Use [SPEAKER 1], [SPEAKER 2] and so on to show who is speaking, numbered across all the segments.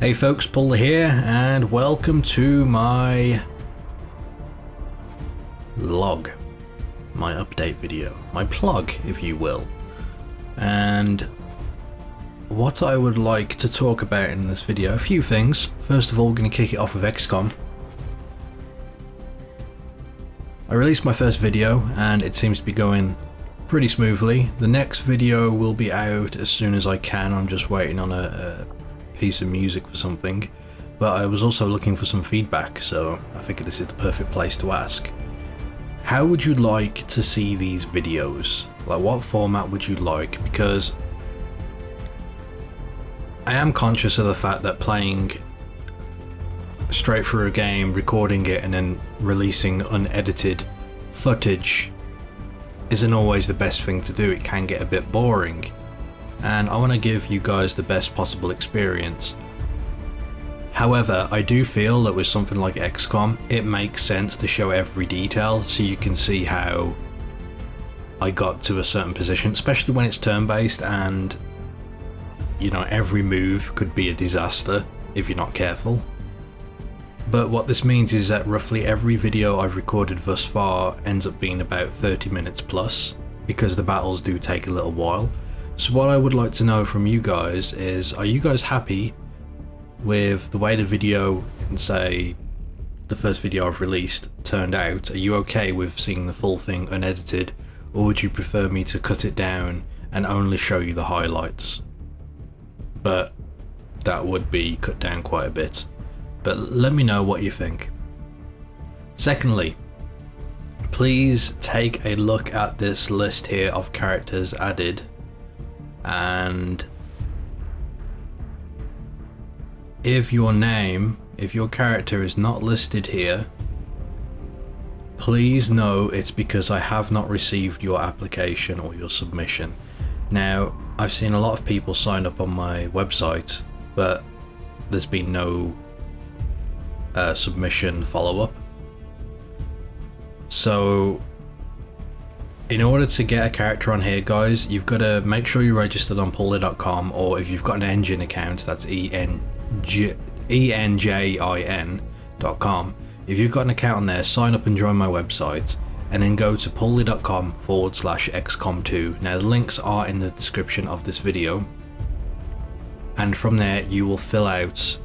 [SPEAKER 1] Hey folks, Pauleh here, and welcome to my log, my update video, my plug, if you will. And what I would like to talk about in this video, a few things. First of all, we're going to kick it off with XCOM. I released my first video, and it seems to be going pretty smoothly. The next video will be out as soon as I can. I'm just waiting on a piece of music for something, but I was also looking for some feedback, so I figured this is the perfect place to ask. How would you like to see these videos? Like, what format would you like? Because I am conscious of the fact that playing straight through a game, recording it and then releasing unedited footage isn't always the best thing to do. It can get a bit boring, and I want to give you guys the best possible experience. However, I do feel that with something like XCOM, it makes sense to show every detail so you can see how I got to a certain position, especially when it's turn-based and, you know, every move could be a disaster if you're not careful. But what this means is that roughly every video I've recorded thus far ends up being about 30 minutes plus, because the battles do take a little while. So what I would like to know from you guys is, are you guys happy with the way the video, in say the first video I've released, turned out? Are you okay with seeing the full thing unedited, or would you prefer me to cut it down and only show you the highlights? But that would be cut down quite a bit. But let me know what you think. Secondly, please take a look at this list here of characters added, and if your character is not listed here, please know it's because I have not received your application or your submission. Now, I've seen a lot of people sign up on my website, but there's been no submission follow-up. So in order to get a character on here, guys, you've got to make sure you're registered on Pauleh.com, or if you've got an engine account, that's enjin.com. If you've got an account on there, sign up and join my website, and then go to Pauleh.com/XCOM2. Now the links are in the description of this video, and from there you will fill out,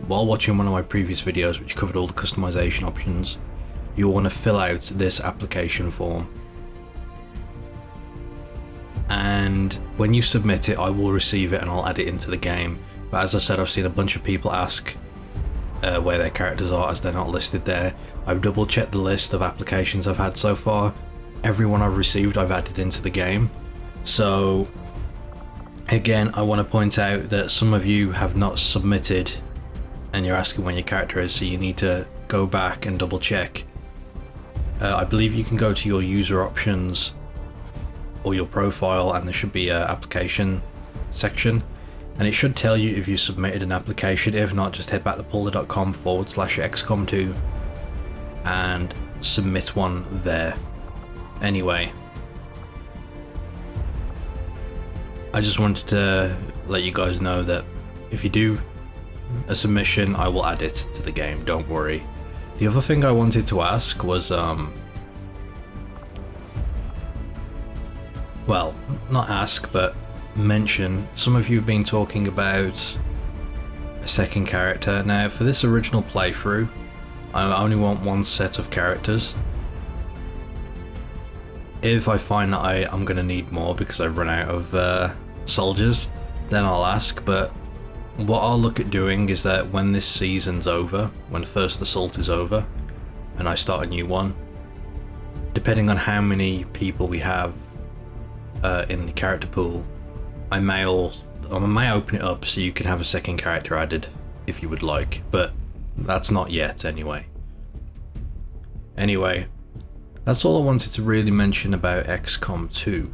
[SPEAKER 1] while watching one of my previous videos which covered all the customization options, you'll want to fill out this application form. And when you submit it, I will receive it and I'll add it into the game. But as I said, I've seen a bunch of people ask where their characters are, as they're not listed there. I've double checked the list of applications I've had so far. Everyone I've received I've added into the game. So again, I want to point out that some of you have not submitted and you're asking when your character is, so you need to go back and double check. I believe you can go to your user options or your profile, and there should be an application section, and it should tell you if you submitted an application. If not, just head back to Pauleh.com/XCOM2 and submit one there. Anyway, I just wanted to let you guys know that if you do a submission, I will add it to the game, don't worry. The other thing I wanted to ask was, well, not ask, but mention, some of you have been talking about a second character. Now, for this original playthrough, I only want one set of characters. If I find that I'm going to need more because I've run out of soldiers, then I'll ask. But what I'll look at doing is that when this season's over, when First Assault is over, and I start a new one, depending on how many people we have in the character pool, I may open it up so you can have a second character added if you would like, but that's not yet anyway. Anyway, that's all I wanted to really mention about XCOM 2.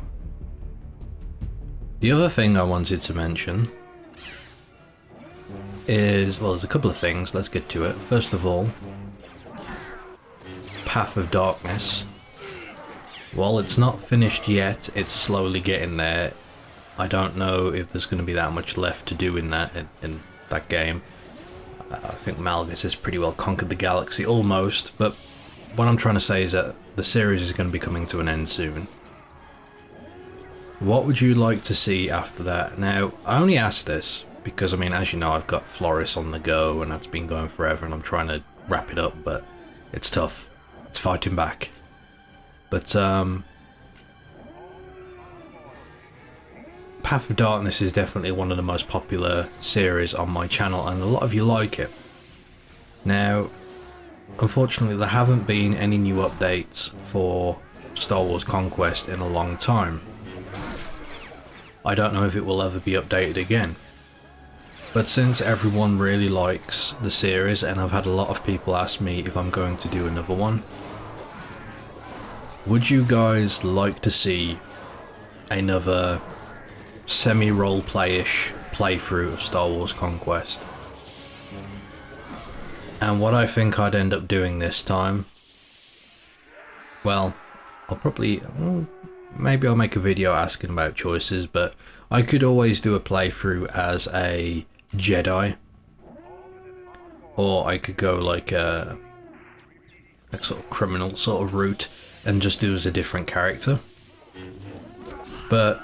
[SPEAKER 1] The other thing I wanted to mention is, well, there's a couple of things, let's get to it. First of all, Path of Darkness. While it's not finished yet, it's slowly getting there. I don't know if there's going to be that much left to do in that, in that game. I think Malgus has pretty well conquered the galaxy, almost, but what I'm trying to say is that the series is going to be coming to an end soon. What would you like to see after that? Now, I only asked this because, I mean, as you know, I've got Floris on the go, and that's been going forever, and I'm trying to wrap it up, but it's tough. It's fighting back. But, Path of Darkness is definitely one of the most popular series on my channel, and a lot of you like it. Now, unfortunately, there haven't been any new updates for Star Wars Conquest in a long time. I don't know if it will ever be updated again. But since everyone really likes the series, and I've had a lot of people ask me if I'm going to do another one, would you guys like to see another semi-roleplay-ish playthrough of Star Wars Conquest? And what I think I'd end up doing this time, well, maybe I'll make a video asking about choices, but I could always do a playthrough as a Jedi, or I could go like a sort of criminal sort of route and just do as a different character. But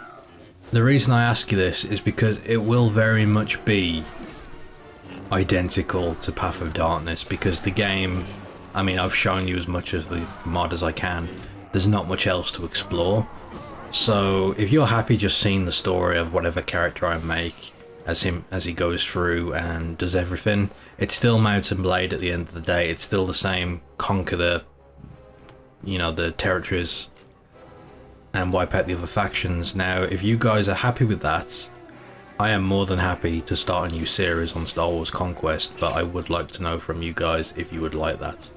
[SPEAKER 1] the reason I ask you this is because it will very much be identical to Path of Darkness, because the game, I mean, I've shown you as much of the mod as I can. There's not much else to explore. So if you're happy just seeing the story of whatever character I make as he goes through and does everything, it's still Mount and Blade at the end of the day. It's still the same, conquer the, you know, the territories and wipe out the other factions. Now, if you guys are happy with that, I am more than happy to start a new series on Star Wars Conquest, but I would like to know from you guys if you would like that.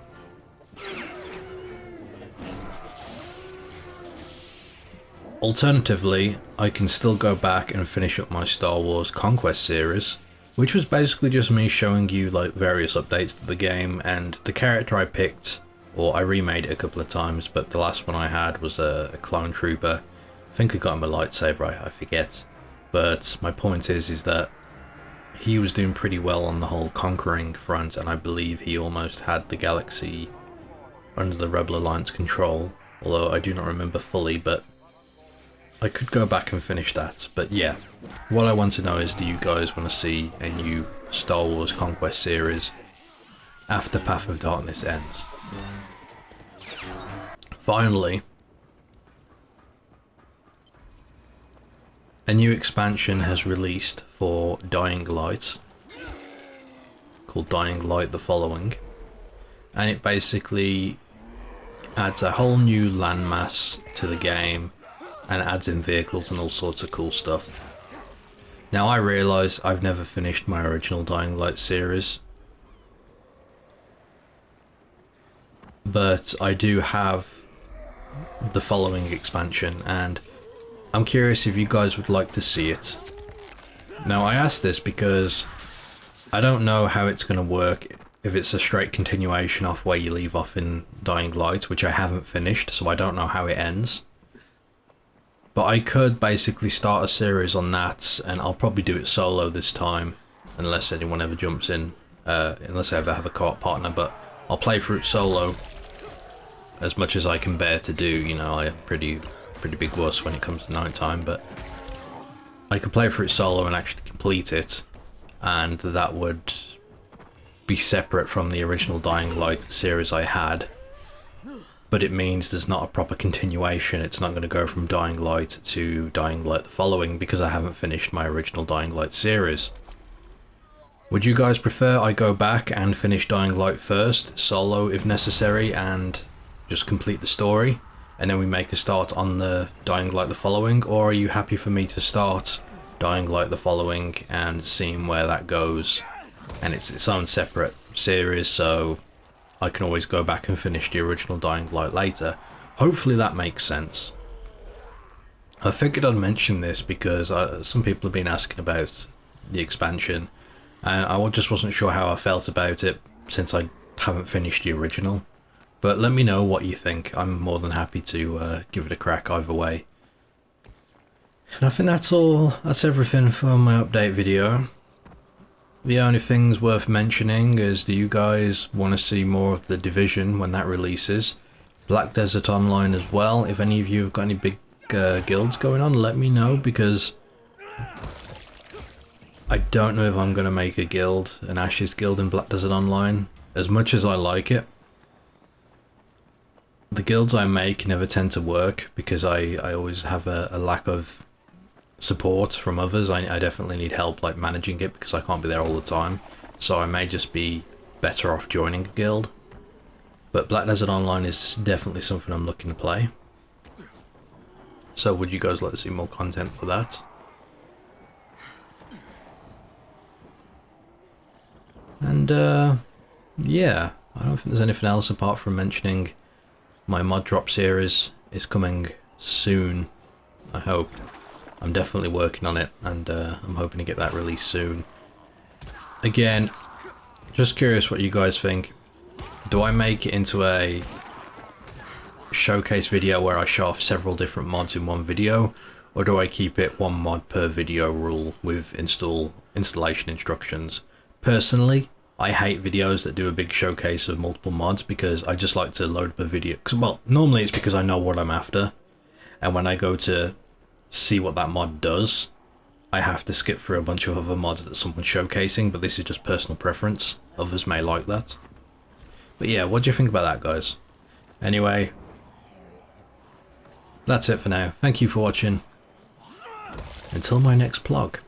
[SPEAKER 1] Alternatively, I can still go back and finish up my Star Wars Conquest series, which was basically just me showing you like various updates to the game, and the character I picked, or I remade it a couple of times, but the last one I had was a clone trooper. I think I got him a lightsaber, I forget. But my point is that he was doing pretty well on the whole conquering front, and I believe he almost had the galaxy under the Rebel Alliance control, although I do not remember fully, but I could go back and finish that. But yeah, what I want to know is, do you guys want to see a new Star Wars Conquest series after Path of Darkness ends? Finally, a new expansion has released for Dying Light, called Dying Light the Following, and it basically adds a whole new landmass to the game and adds in vehicles and all sorts of cool stuff. Now, I realise I've never finished my original Dying Light series, but I do have the Following expansion, and I'm curious if you guys would like to see it. Now, I asked this because I don't know how it's going to work, if it's a straight continuation off where you leave off in Dying Light, which I haven't finished, so I don't know how it ends. But I could basically start a series on that, and I'll probably do it solo this time, unless anyone ever jumps in, unless I ever have a co-op partner, but I'll play through it solo as much as I can bear to do. You know, I'm pretty big wuss when it comes to night time, but I could play through it solo and actually complete it, and that would be separate from the original Dying Light series I had. But it means there's not a proper continuation. It's not going to go from Dying Light to Dying Light the Following, because I haven't finished my original Dying Light series. Would you guys prefer I go back and finish Dying Light first, solo if necessary, and just complete the story, and then we make a start on the Dying Light the Following? Or are you happy for me to start Dying Light the Following and seeing where that goes, and it's its own separate series, so I can always go back and finish the original Dying Light later? Hopefully that makes sense. I figured I'd mention this because some people have been asking about the expansion, and I just wasn't sure how I felt about it since I haven't finished the original. But let me know what you think. I'm more than happy to give it a crack either way. And I think that's everything for my update video. The only things worth mentioning is, do you guys want to see more of The Division when that releases? Black Desert Online as well. If any of you have got any big guilds going on, let me know, because I don't know if I'm going to make a guild, an Ashes guild in Black Desert Online. As much as I like it, the guilds I make never tend to work because I always have a lack of support from others. I definitely need help like managing it because I can't be there all the time. So I may just be better off joining a guild. But Black Desert Online is definitely something I'm looking to play. So would you guys like to see more content for that? And yeah, I don't think there's anything else apart from mentioning my mod drop series is coming soon, I hope. I'm definitely working on it, and I'm hoping to get that released soon. Again, just curious what you guys think. Do I make it into a showcase video where I show off several different mods in one video, or do I keep it one mod per video rule with installation instructions? Personally, I hate videos that do a big showcase of multiple mods because I just like to load up a video. Well, normally it's because I know what I'm after, and when I go to see what that mod does, I have to skip through a bunch of other mods that someone's showcasing, but this is just personal preference. Others may like that. But yeah, what do you think about that, guys? Anyway, that's it for now. Thank you for watching. Until my next PLOG.